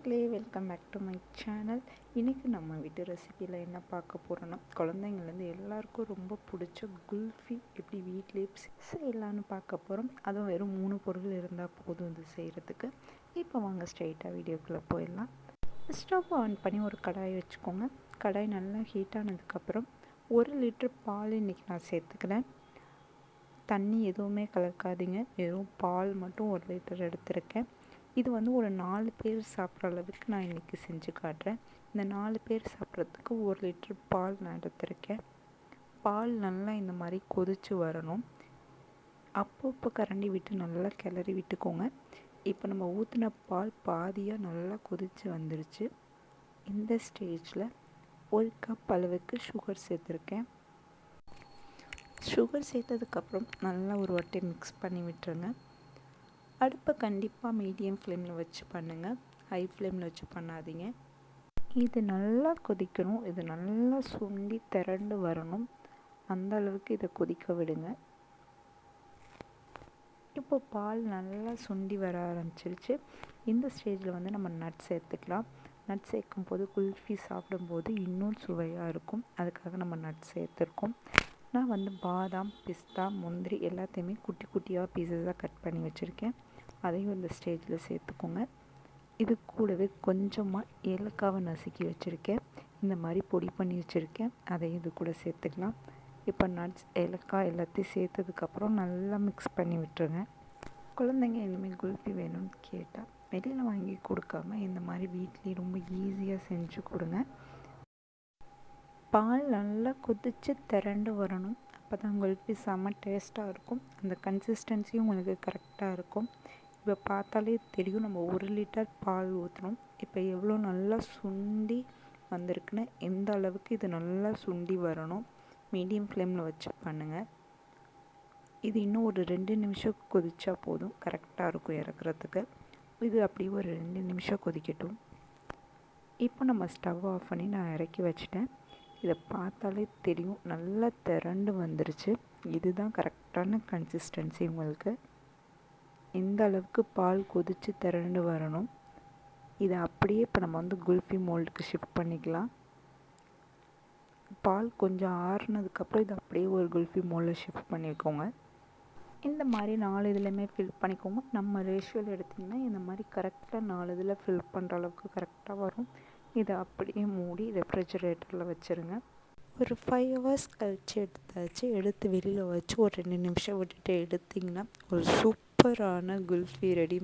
மக்களே, welcome back to my channel. இன்றைக்கி நம்ம வீட்டு ரெசிப்பியில் என்ன பார்க்க போகிறோன்னா, குழந்தைங்கள்லேருந்து எல்லாருக்கும் ரொம்ப பிடிச்ச குல்ஃபி எப்படி வீட்டிலே செய்யலான்னு பார்க்க போகிறோம். அதுவும் வெறும் 3 பொருள் இருந்தால் போதும் இது செய்கிறதுக்கு. இப்போ வாங்க ஸ்ட்ரைட்டாக வீடியோக்குள்ளே போயிடலாம். ஸ்டவ் ஆன் பண்ணி ஒரு கடாய் வச்சுக்கோங்க. கடாய் நல்லா ஹீட் ஆனதுக்கப்புறம் 1 லிட்டர் பால் இன்றைக்கி நான் சேர்த்துக்கிறேன். தண்ணி எதுவுமே கலக்காதீங்க, வெறும் பால் மட்டும் 1 லிட்டர் எடுத்திருக்கேன். இது வந்து ஒரு 4 பேர் சாப்பிட்ற அளவுக்கு நான் இன்றைக்கி செஞ்சு காட்டுறேன். இந்த 4 பேர் சாப்பிட்றதுக்கு 1 லிட்டர் பால் நான் எடுத்திருக்கேன். பால் நல்லா இந்த மாதிரி கொதித்து வரணும். அப்பப்போ கரண்டி விட்டு நல்லா கிளறி விட்டுக்கோங்க. இப்போ நம்ம ஊற்றின பால் பாதியாக நல்லா கொதித்து வந்துருச்சு. இந்த ஸ்டேஜில் 1 கப் அளவுக்கு சுகர் சேர்த்துருக்கேன். சுகர் சேர்த்ததுக்கப்புறம் நல்லா ஒரு வாட்டி மிக்ஸ் பண்ணி விட்டுருங்க. அடுப்பை கண்டிப்பாக மீடியம் ஃப்ளேமில் வச்சு பண்ணுங்கள், ஹை ஃப்ளேமில் வச்சு பண்ணாதீங்க. இது நல்லா கொதிக்கணும், இது நல்லா சுண்டி திரண்டு வரணும், அந்த அளவுக்கு இதை கொதிக்க விடுங்க. இப்போ பால் நல்லா சுண்டி வர ஆரம்பிச்சிருச்சு. இந்த ஸ்டேஜில் வந்து நம்ம நட்ஸ் சேர்த்துக்கலாம். நட்ஸ் சேர்க்கும் போது குல்ஃபி சாப்பிடும்போது இன்னும் சுவையாக இருக்கும், அதுக்காக நம்ம நட்ஸ் சேர்த்துருக்கோம். நான் வந்து பாதாம், பிஸ்தா, முந்திரி எல்லாத்தையுமே குட்டி குட்டியாக பீசஸாக கட் பண்ணி வச்சுருக்கேன். அதையும் இந்த ஸ்டேஜில் சேர்த்துக்கோங்க. இது கூடவே கொஞ்சமாக ஏலக்காவை நசுக்கி வச்சுருக்கேன், இந்த மாதிரி பொடி பண்ணி வச்சுருக்கேன், அதையும் இது கூட சேர்த்துக்கலாம். இப்போ நட்ஸ், ஏலக்காய் எல்லாத்தையும் சேர்த்ததுக்கப்புறம் நல்லா மிக்ஸ் பண்ணி விட்டுருங்க. குழந்தைங்க இனிமேல் குல்ஃபி வேணும்னு கேட்டால் வெளியில் வாங்கி கொடுக்காம இந்த மாதிரி வீட்லேயே ரொம்ப ஈஸியாக செஞ்சு கொடுங்க. பால் நல்லா கொதித்து திரண்டு வரணும், அப்போ தான் குல்ஃபி செம்ம டேஸ்ட்டாக இருக்கும். அந்த கன்சிஸ்டன்சியும் உங்களுக்கு கரெக்டாக இருக்கும். இப்போ பார்த்தாலே தெரியும், நம்ம 1 லிட்டர் பால் ஊற்றணும். இப்போ எவ்வளோ நல்லா சுண்டி வந்திருக்குன்னு. எந்த அளவுக்கு இது நல்லா சுண்டி வரணும், மீடியம் ஃப்ளேமில் வச்சு பண்ணுங்கள். இது இன்னும் ஒரு 2 நிமிஷம் கொதிச்சா போதும், கரெக்டாக இருக்கும் இறக்குறதுக்கு. இது அப்படியே ஒரு 2 நிமிஷம் கொதிக்கட்டும். இப்போ நம்ம ஸ்டவ் ஆஃப் பண்ணி நான் இறக்கி வச்சுட்டேன். இதை பார்த்தாலே தெரியும், நல்லா திரண்டு வந்துருச்சு. இதுதான் கரெக்டான கன்சிஸ்டன்சி. உங்களுக்கு இந்த அளவுக்கு பால் கொதித்து திரண்டு வரணும். இதை அப்படியே இப்போ நம்ம வந்து குல்ஃபி மோல்டுக்கு ஷிஃப்ட் பண்ணிக்கலாம். பால் கொஞ்சம் ஆறுனதுக்கப்புறம் இதை அப்படியே ஒரு குல்ஃபி மோல்டில் ஷிஃப்ட் பண்ணிக்கோங்க. இந்த மாதிரி 4 இதுலையுமே ஃபில் பண்ணிக்கோங்க. நம்ம ரேஷியோவில் எடுத்திங்கன்னா இந்த மாதிரி கரெக்டாக 4 இதில் ஃபில் பண்ணுற அளவுக்கு கரெக்டாக வரும். இதை அப்படியே மூடி ரெஃப்ரிஜரேட்டரில் வச்சுருங்க. ஒரு 5 ஹவர்ஸ் கழித்து எடுத்தாச்சு. எடுத்து வெளியில் வச்சு ஒரு 2 நிமிஷம் விட்டுட்டு எடுத்திங்கன்னா ஒரு சூப்பரான குல்ஃபி ரெடி.